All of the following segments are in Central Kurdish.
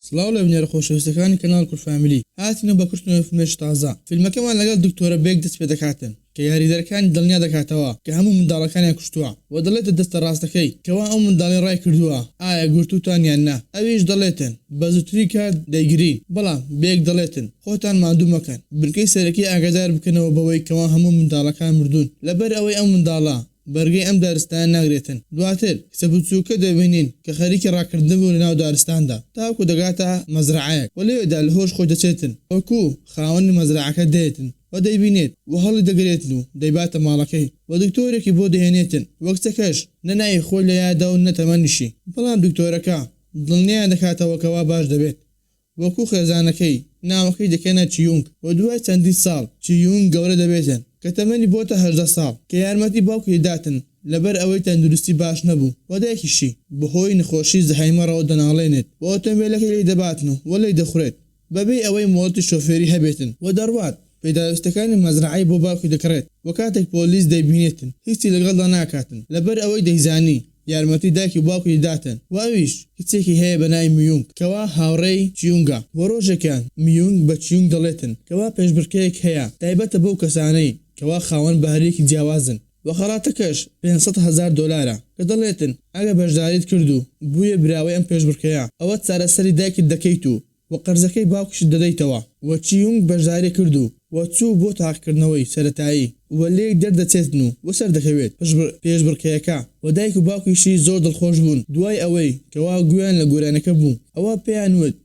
سڵاو لە بنیارە خۆشەویستەکانی کەناڵ کورد فامیلی هاتینە بە کورتنەوەی فیلمێکی تازە. فیلمەکەمان لەگەڵ دکتۆرە بێک دەست پێ دەکاتن کە یاریدەرەکانی دڵنیا دەکاتەوە کە هەموو منداڵەکانیان کوشتووە و دەڵێتە دەستە ڕاستەکەی کەوا ئەو منداڵی ڕای کردووە ئایا گورتوتان یان نا. ئەویش دەڵێتن بە زووتری کات دەیگرین، بەڵام بێک دەڵێتن خۆتان مادوو مەکەن، بنکەی سەرەکی ئاگادار بکەنەوە بەوەی کەوا هەموو منداڵەکان مردوون لەبەر ئەوەی ئەم منداڵە بەرگەی ئەم دارستان ناگرێتن. دواتر کچە بچووکە دەبینین کە خەریکی ڕاکردن بوو لە ناو دارستاندا تاکو دەگاتە مەزرعەیەک و لەوێدا لە هۆش خۆی دەچێتن وەکو خاوەنی مەزرعەکە دێتن و دەیبینێت و هەڵی دەگرێتن و دەیباتە ماڵەکەی و دکتۆرێکی بۆ دەهێنێتن وەک کچەکەش نەنای خۆی لە یادا و نەتەمەنیشی، بەڵام دکتۆرەکە دڵنیایان دەکاتەوە کەوا باش دەبێت وەکو خێزانەکەی ناوەکەی دەکەنە چیونگ و دوای چەندی ساڵ چیونگ گەورە دەبێتن کە تەمەنی بۆتە 18 ساڵ کە یارمەتی باوکی داتن لەبەر ئەوەی تەندروستی باش نەبوو و دایکیشی بەهۆی نخۆشی زەهایمەڕەوە دەناڵێنێت و ئۆتۆمبیلەکەی لی دەباتن و لی دەخورێت بەبێ ئەوەی مۆڵەتی شۆفێری هەبێتن و دەڕوات پێداویستەکانی مەزرعەی بۆ باوکی دەکڕێت و کاتێک پۆلیس دەیبینێتن هیچی لەگەڵدا ناکاتن لەبەر ئەوەی دەیزانی یارمەتی دایکی باوکی داتن و ئەویش کچێکی هەیە بەنای میونگ کەوا هاوڕێی چیونگە. بۆ ڕۆژێکیان میونگ بە چیونگ دەڵێتن کەوا پێشبڕکەیەک هەیە تایبەتە بەو کەسانەی کەوا خاوەن بەهرەیەکی جیاوازن و خەڵاتەکەش 500,000 دلارە کە دەڵێتن ئەگە بەشداریت کردو بوویە براوەی ئەم پێشبڕکەیە ئەوە چارەسەری دایکت دەکەیت و قەرزەکەی باوکشت دەدەیتەوە و چیونگ بەشداری کردو و چوو بۆ تاقیکردنەوەی سەرەتایی و لێک دەردەچێتن و سەر دەکەوێت پێشبڕکەیەکە و دایک و باوکیشی زۆر دڵخۆش بوون دوای ئەوەی کەوا گویان لە گۆرانەکە بوو. ئەوە پێیان وت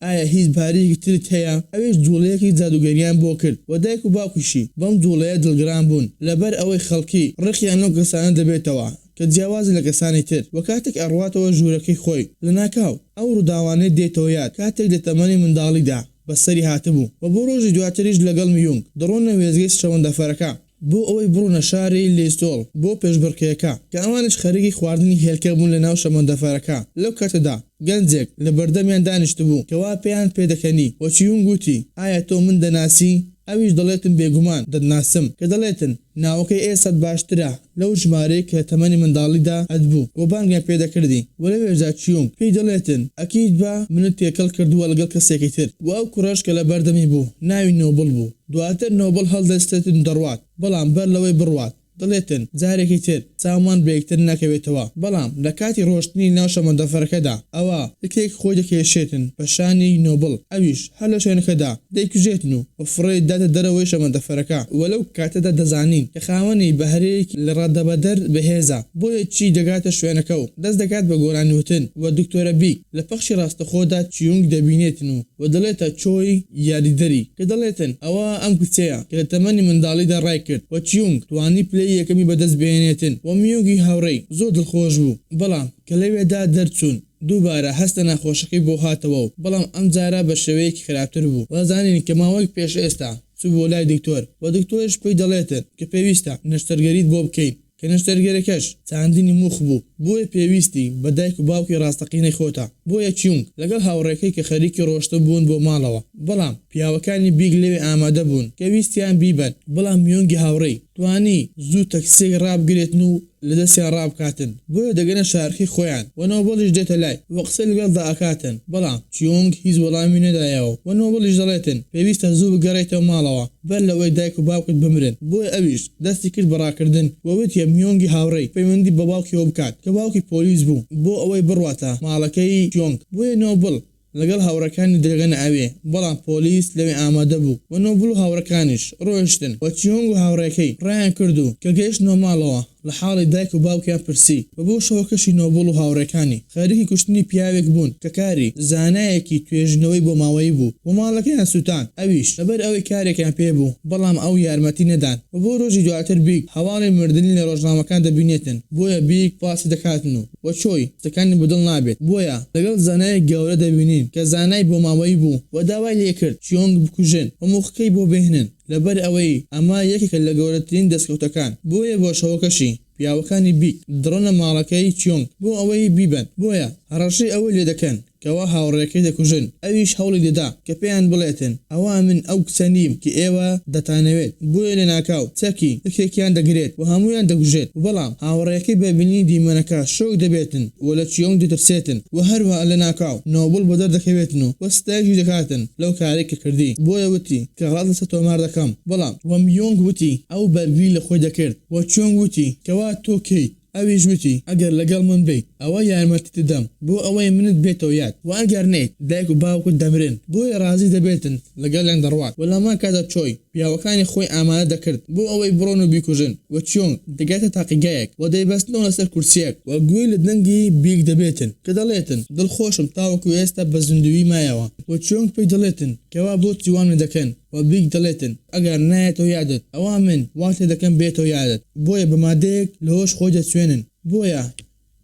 ئایا هیچ بارێکی ترت هەیە؟ ئەوێش جوڵەیەکی جادوگەریان بۆ کرد و دایک و باوکیشی بەم جوڵەیە دڵگران بوون لەبەر ئەوەی خەڵکی ڕقیان لەو کەسانە دەبێتەوە کە جیاواز لە کەسانی تر و کاتێک ئەڕواتەوە ژوورەکەی خۆی لە ناکاو ئەو ڕووداوانەی دێتەوە یاد کاتێک لە تەمەنی منداڵیدا بەسەری هاتبوو و بۆ ڕۆژی دواتریش لەگەڵ میونگ دەڕۆنە وێزگەی شەوەندەفەرەکە بۆ ئەوەی بڕونە شاری لێستۆڵ بۆ پێشبڕکەیەکە کە ئەوانش خەریکی خواردنی هێلکە بوون لە ناو شەمەندەفەرەکە. لەو کاتەدا گەنجێک لە بەردەمیان دانیشت بوو کەوا پێیان پێدەکەنی و چیونگ گوتی ئایا تۆ من دەناسی؟ ئەویش دەڵێتن بێگومان دەناسم کە دەڵێتن ناوەکەی ئێستا باشترە لەو ژمارەی کە تەمەنی منداڵیدا ئەدبوو و بانگیان پێدەکردی و لەوێژا چیونگ پێی دەڵێتن ئەکید بە منت تێکەڵ کردووە لەگەڵ کەسێکی تر و ئەو کوڕەش کە لە بەردەمی بوو ناوی نۆبڵ بوو. دواتر نۆبڵ هەڵدەستێتن دەڕوات بەڵام بەر لەوەی بڕوات دەڵێتن جارێکی تر چاومان برێکتر ناکەوێتەوە، بەڵام لە کاتی ڕۆشتنی ناو شەمەندەفەرەکەدا ئەوە یەکێک خۆی دەکێشێتن بە شانی نۆبڵ ئەویش هەر لە شوێنەکەدا دەیکوژێتن و فڕێ داتە دەرەوەی شەمەندەفەرەکە و لەو کاتەدا دەزانین کە خاوەنی بەهرەیەک لە ڕادەبەدەر بەهێزە بۆیە چی دەگاتە شوێنەکە و دەست دەکات بە گۆرانیوتن و دکتۆرە بیک لە پەخشی ڕاستەخۆدا چیونگ دەبینێتن و دەڵێتە چۆی یاریدەری کە دەڵێتن ئەوە ئەم کچەیە کە لە تەمەنی منداڵیدا ڕای کرد و چیونگ توانی پلەی یەکەمی بەدەست بێنێتن و میونگی هاوڕێی زۆر دڵخۆش بوو، بەڵام کە لەوێدا دەرچوون دووبارە هەستە ناخۆشەکەی بۆ هاتەوە و بەڵام ئەم جارە بە شێوەیەکی خراپتر بوو. وەزانین کە ماوەی پێش ئێستا چوو بۆ لای دکتۆر و دکتۆرش پێی دەڵێتن کە پێویستە نەشتەرگەریت بۆ بکەین کە نەشتەرگەرەکەش چاندنی موخ بوو بۆیە پێویستی بە دایک و باوکی ڕاستەقینەی خۆتە. بۆیە چیونگ لەگەڵ هاوڕێکەی کە خەریکی ڕۆشتە بوون بۆ ماڵەوە، بەڵام پیاوەکانی بیگ لەوێ ئامادە بوون کە ویستیان بیبەن، بەڵام میونگی هاوڕێی توانی زوو تەکسێک ڕابگرێتن و لە دەستیان ڕابکاتن بۆیە دەگەنە شارکی خۆیان و نۆبڵیش دێتە لای و قسە لەگەڵدا ئەکاتن، بەڵام چیونگ هیچ وەڵامی نەدایەوە و نۆبڵیش دەڵێتن پێویستە زوو بگەڕێتەوە ماڵەوە بەر لەوەی دایک و باوکت بمرن. بۆیە ئەویش دەستی کرد بەڕاکردن وەوتیە میونگی هاوڕێی پەیوەندی بە باوکیەوە بکات کە باوکی پۆلیس بوو بۆ ئەوەی بڕواتە ماڵەکەی چیونگ. بۆیە نۆبڵ لەگەڵ هاوڕەکانی دەگەنە ئەوێ، بەڵام پۆلیس لەوێ ئامادە بوو و نۆبڵ و هاوڕەکانیش ڕۆیشتن و چیونگ و هاوڕێکەی ڕایان کردو کە گەیشتنەوە ماڵەوە لە حاڵی دایک و باوکیان پرسی و بۆ شەوەکەشی نۆبڵ و هاوڕێکانی خەریکی کوشتنی پیاوێک بوون کە کاری زانایەکی توێژنەوەی بۆ ماوەی بوو و ماڵەکەیان سووتان. ئەویش لەبەر ئەوەی کارێکیان پێ بوو بەڵام ئەو یارمەتی نەدان و بۆ ڕۆژی دواتر بیک هەواڵی مردنی لە ڕۆژنامەکان دەبینێتن بۆیە بیک پاسی دەکاتن و چۆی شتەکانی بەدڵ نابێت. بۆیە لەگەڵ زانایەک گەورە دەبینین کە زانای بۆ ماوەی بوو و داوای لێکرد چیونگ بکوژن و موخەکەی بۆ بهێنن لەبەر ئەوەی ئەمە یەکێکە لە گەورەترین دەستکەوتەکان. بۆیە بۆ شەوەکەشی پیاوەکانی بیک دڕۆنە ماڵەکەی چیونگ بۆ ئەوەی بیبن، بۆیە هەڕەشەی ئەوەی لێ دەکەن کەوا هاوڕێەکەی دەکوژن ئەویش هەوڵی دەدا کە پێیان بڵێتن ئەوە من ئەو کچە نیم کە ئێوە دەتانەوێت بۆیە لە ناکاو چەکی یەکێکیان دەگرێت و هەمویان دەگوژێت بەڵام هاوڕێەکەی بەبینی دیمەنەکە شۆک دەبێتن و لە چیۆنگ دەترسێتن و هەروە لە ناکاو نۆبڵ بەدەر دەکەوێتن و وەستایشی دەکاتن لەو کارێک کە کردی بۆیە وتی کە ڕاست لەسەر تۆمار دەکەم بەڵام وەمیۆنگ وتی ئەو بەربی لە خۆی دەکرد و چۆنگ وتی کەوا تۆ کەی ئەویش وتی ئەگەر لەگەڵ من بیت ئەوە یارمەتی دەدەم بۆ ئەوەی منت بێتەوە یاد و ئەگەر نێت دایک و باوکت دەمرن بۆیە ڕازی دەبێتن لەگەڵیان دەڕوات و لەمان کاتە چۆی پیاوەکانی خۆی ئامادە دەکرد بۆ ئەوەی بڕۆن و بیکوژن و چۆن دەگاتە تاقیگایەک و دەیبەستنەوە لەسەر کورسیەک و گوێی لە دەنگی بیک دەبێتن کە دەڵێتن دڵخۆشم تاوەکو ئێستا بە زیندوی مایەوە و چۆنگ پێی دەڵێتن کەوا بۆ چیوان دەکەن و بیک دەڵێتن ئەگەر نایەتەوە یادت ئەوە من واتێ دەکەم بێتەوە یادت بۆیە بە مادەیەک لەهۆش خۆی دەچوێنن بۆیە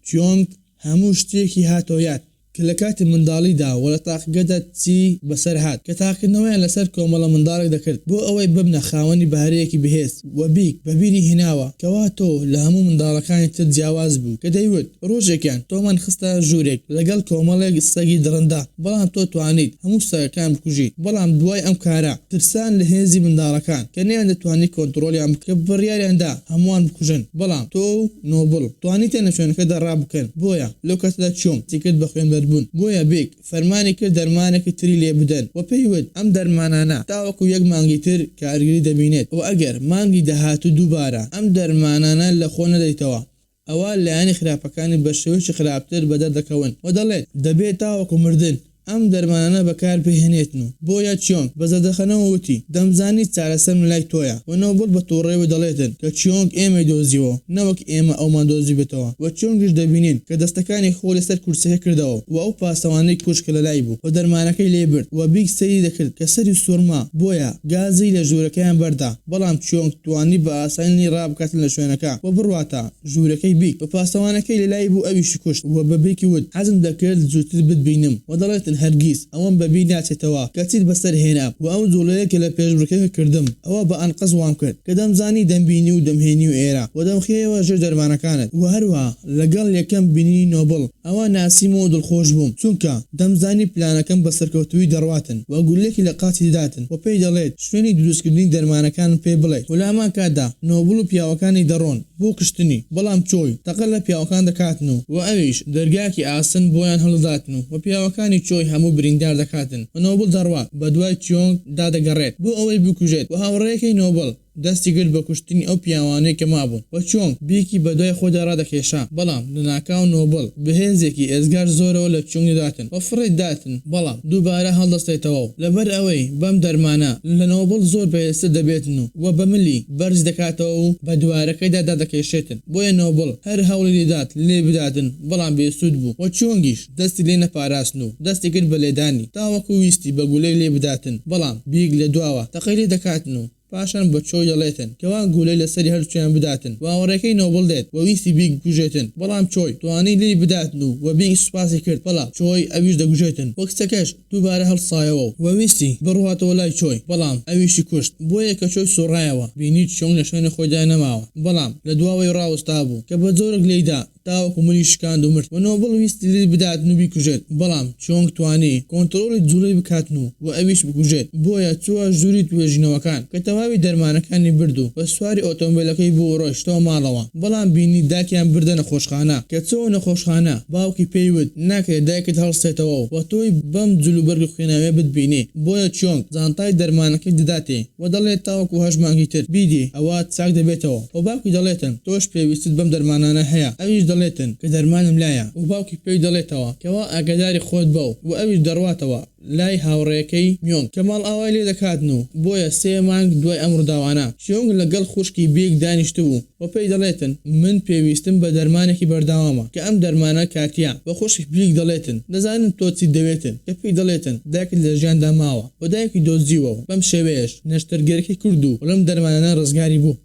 چۆنگ هەموو شتێکی هاتەوە یاد کە لە کاتی منداڵیدا و لە تاقیگەدا چی بەسەر هات کە تاقیکردنەوەیان لەسەر کۆمەڵە منداڵێک دەکرد بۆ ئەوەی ببنە خاوەنی بەهارەیەکی بەهێز و بیک بەبیری هێناوە کەوا تۆ لە هەموو منداڵەکانی تر جیاواز بوو کە دەیوت ڕۆژێکیان تۆمان خستە ژوورێک لەگەڵ کۆمەڵێک سەگی درەندا بەڵام تۆ توانیت هەموو سەگەکان بکوژیت بەڵام دوای ئەم کارە ترسان لە هێزی منداڵەکان کە نەیان دەتوانیت کۆنتڕۆلیان کە بڕیاریاندا هەمووان بکوژن بەڵام تۆ نۆبڵ توانیتە لە شوێنەکەدا ڕابکەن بۆیە لەو کاتەدا چۆم چیکرد بە خوێنبەربوون بۆیە بیک فەرمانی کرد دەرمانێکی تری لێ بدەن و پێیوت ئەم دەرمانانە تاوەکو یەک مانگی تر کارگیری دەبینێت و ئەگەر مانگی داهات و دووبارە ئەم دەرمانانە لە خۆ نەدەیتەوە ئەوە لایەنی خراپەکانی بە شێوەیەکی خراپتر بەدەر دەکەون و دەڵێت دەبێت تاوەکو مردن ئەم دەرمانانە بەکار بهێنێتن و بۆیە چۆنگ بە زەردەخەنەوە وتی دەمزانی چارەسەر لای تۆیە و نۆبڵ بە تووڕێوە دەڵێتن کە چۆنگ ئێمە دۆزیەوە نەوەک ئێمە ئەومان دۆزی بێتەوە و چۆنگش دەبینین کە دەستەکانی خۆ لەسەر کورسەکە کردەوە و ئەو پاسەوانەی کوشکە لە لای بوو و دەرمانەکەی لێ برد و بیک سەری دەکرد کە سەری سوورما بۆیە گازی لە ژوورەکەیان بەردا بەڵام چۆنگ توانی بە ئاسانی ڕابکاتن لە شوێنەکە و بڕواتە ژوورەکەی بیک بە پاسەوانەکەی لە لای بوو ئەویشی کوشت و بە بیکی وت حەزم دەکرد زووتر بتبینم و دەڵێتن هەرگیز ئەوەم بەبی ناچێتەوە کەچیت بەسەر هێنا و ئەو جوڵەیەکە لە پێشبڕکەکە کردم ئەوە بە ئەنقەز وام کرد کە دەمزانی دەمبینی و دەمهێنی و ئێرە و دەمخەیەوە ژێر دەرمانەکانت و هەروە لەگەڵ یەکەم بینی نۆبڵ ئەوە ناسیمەوە دڵخۆش بووم چونکە دەمزانی پلانەکەم بە سەرکەوتوی دەڕواتن و گولێکی لە قاچی دادن و پێی دەڵێت شوێنی دروستکردنی دەرمانەکان پێ بڵێ و لامان کادا نۆبڵ و پیاوەکانی دەڕۆن بۆ کشتنی بەڵام چۆی تەقل لە پیاوەکان دەکاتن و ئەویش دەرگاکی ئاسن بۆیان هەڵداتن و پیاوەکانی چۆی هەموو بریندار دەکاتن و نۆبڵ دەڕوات بە دوای چۆنگ دادەگەڕێت بۆ ئەوەی بکوژێت و هاوڕێیەکەی نۆبڵ دەستی کرد بە کوشتنی ئەو پیاوانەی کە مابوون و چۆنگ بیکی بەدوای خۆدا ڕادەکێشا بەڵام لە ناکاو نۆبڵ بەهێزێکی ئێزگار زۆرەوە لە چۆنگ داداتن و فڕێت داتن بەڵام دووبارە هەڵدەستێتەوە لەبەر ئەوەی بەم دەرمانە لە نۆبڵ زۆر بەهێزتر دەبێتن و بە ملی بەرز دەکاتەوە و بە دوارەکەیدا دادەکێشێتن بۆیە نۆبڵ هەر هەوڵی دەدات لێ بداتن بەڵام بێسوود بوو و چۆنگیش دەستی لێ نەپاراستن و دەستی کرد بە لێدانی تاوەکو ویستی بە گولەی لێ بداتن بەڵام بیک لە دواوە تەقەی دەکاتن و پاشان بە چۆی دەڵێتن کەوا گولەی لەسەری هەرچیان بداتن و هاوڕێکەی نۆبڵ دێت و ویستی بیک بکوژێتن بەڵام چۆی توانی لی بداتن و بیک سوپاسی کرد بەڵام چۆی ئەویش دەگوژێتن وەک کچەکەش دووبارە هەڵسایەوە و ویستی بڕواتەوە لای چۆی بەڵام ئەویشی کوشت بۆیە کە چۆی سوڕایەوە بینیت چۆنگ لە شوێنە خۆیدا نەماوە بەڵام لە دواوەی ڕاوەستا بوو کە بە جۆرێک لێیدا تاوەکو ملی شکاند و مرد و نۆبڵ ویستی لی بداتن و بیکوژێت بەڵام چۆنگ توانی کۆنتڕۆلی جوڵەی بکاتن و ئەویش بکوژێت بۆیە چووە ژووری توێژینەوەکان کە تەواوی دەرمانەکانی بردو و سواری ئۆتۆمبیلەکەی بۆ ڕۆیشتەوە ماڵەوە بەڵام بینی داکیان بردە نەخۆشخانە کە چۆن نەخۆشخانە باوکی پێیوت ناکرێت دایکت هەڵسێتەوە و تۆی بەم جلوبەرگ خوێناوێ بتبینی بۆیە چۆنگ جانتای دەرمانەکەی دەداتێ و دەڵێت تاوەکو هەژمانگی تر بیدی ئەوە چاک دەبێتەوە و باوکی دەڵێتن تۆش پێویستت بەم دەرمانانە هەیە ئەویش دەڵێتن کە دەرمانم لایە و باوکی پێی دەڵێتەوە کەوا ئاگاداری خۆت بەو و ئەویش دەڕواتەوە لای هاوڕێەکەی میۆن کە ماڵ ئاوای لێ دەکاتن و بۆیە 3 مانگ دوای ئەم ڕووداوانە چۆنگ لەگەڵ خوشکی بیک دانیشت بوو و پێی دەڵێتن من پێویستم بە دەرمانێکی بەرداوامە کە ئەم دەرمانە کاتیە بە خوشک بیک دەڵێتن دەزانن تۆ چی دەوێتن کە پێی دەڵێتن دایکت لە ژیاندا ماوە و دایکی دۆزیوە و بەم شێوەیەش نەشتەرگەرەکەی کرد و لەم دەرمانانە ڕزگاری بوو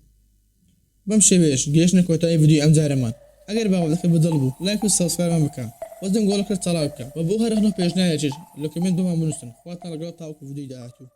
بەم شێوەیەش گەیشتنە کۆتایی ڤیدیۆ ئەم جارەمان ئەگەر باوەڵەکە بەدڵ بوو لایک و سابسکرایبمان بکە وەزن گۆڵەکە چاڵاو بکە و بۆ هەر هەنۆ پێشنایەکیش لە کۆمنت بمان بنووسن خواتان لەگەڵ تاوەکو ڤیدیۆی داهاتوو